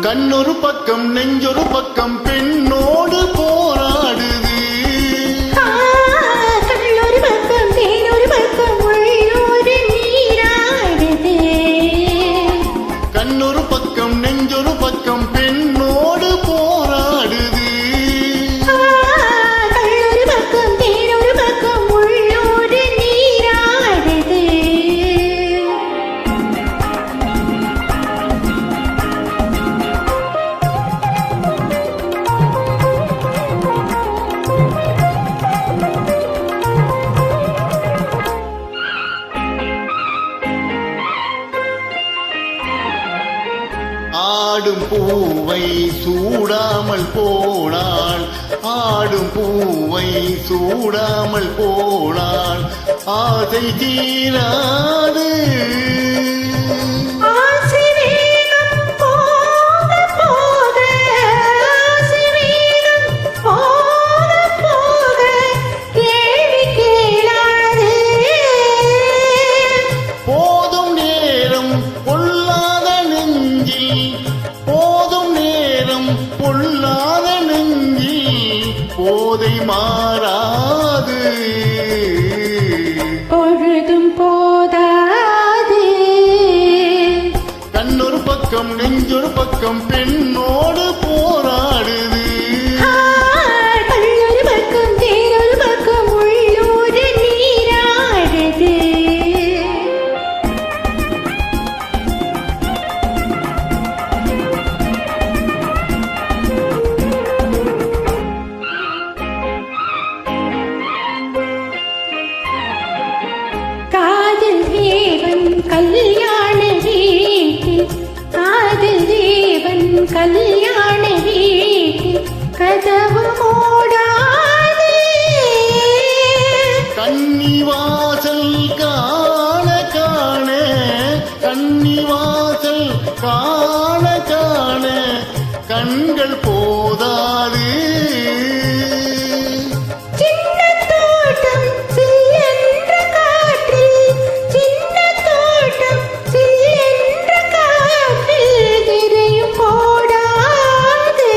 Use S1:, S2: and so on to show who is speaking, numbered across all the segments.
S1: கண்ணொரு பக்கம் நெஞ்சொரு பக்கம் பெண்ணோடு போராடுது.
S2: கண்ணொரு பக்கம் தேனொரு பக்கம் உள்ளோடு நீராடுது.
S1: கண்ணொரு பக்கம் நெஞ்சொரு பக்கம் பெண்ணோடு போராடுது.
S2: கண்ணொரு பக்கம் தேனொரு பக்கம் உள்ளோடு நீராடுது.
S1: ஆடும் பூவை சூடாமல் போனாள், ஆடும் பூவை சூடாமல் போனாள், ஆசை தீராது.
S2: ஆசை வேகம் போக போக, ஆசை வேகம் போக போக கேள்வி கேளாது.
S1: போதும் நேரம் பொல்லாத நெஞ்சில், போதும் நேரம் பொல்லாத நெஞ்சில் போதை மாறாது.
S2: பொழுதும் போதாது.
S1: கண்ணொரு பக்கம் நெஞ்சொரு பக்கம் பெண்ணோடு போராடுது.
S2: கண்ணொரு பக்கம் தேனொரு பக்கம் உள்ளோடு நீராடுது. காதல் தேவன் கல்யாண வீட்டில், காதல் தேவன் கல்யாண வீட்டில் கதவு மூடாது.
S1: கன்னிவாசல் காண காண, கன்னிவாசல் காண காண கண்கள் போதாது.
S2: சின்ன தோட்டம் சில்லென்ற காற்றில், சின்ன தோட்டம் சில்லென்ற காற்றில் திரையும் போடாது.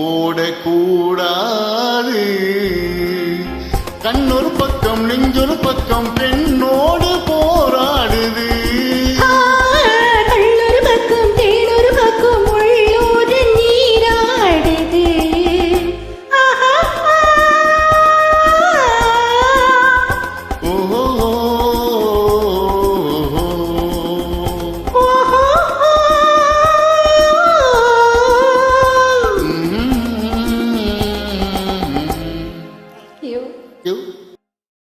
S1: ஓடக்கூடாது. கண்ணொரு பக்கம் நெஞ்சொரு பக்கம் பெண்ணோடு போராடுது.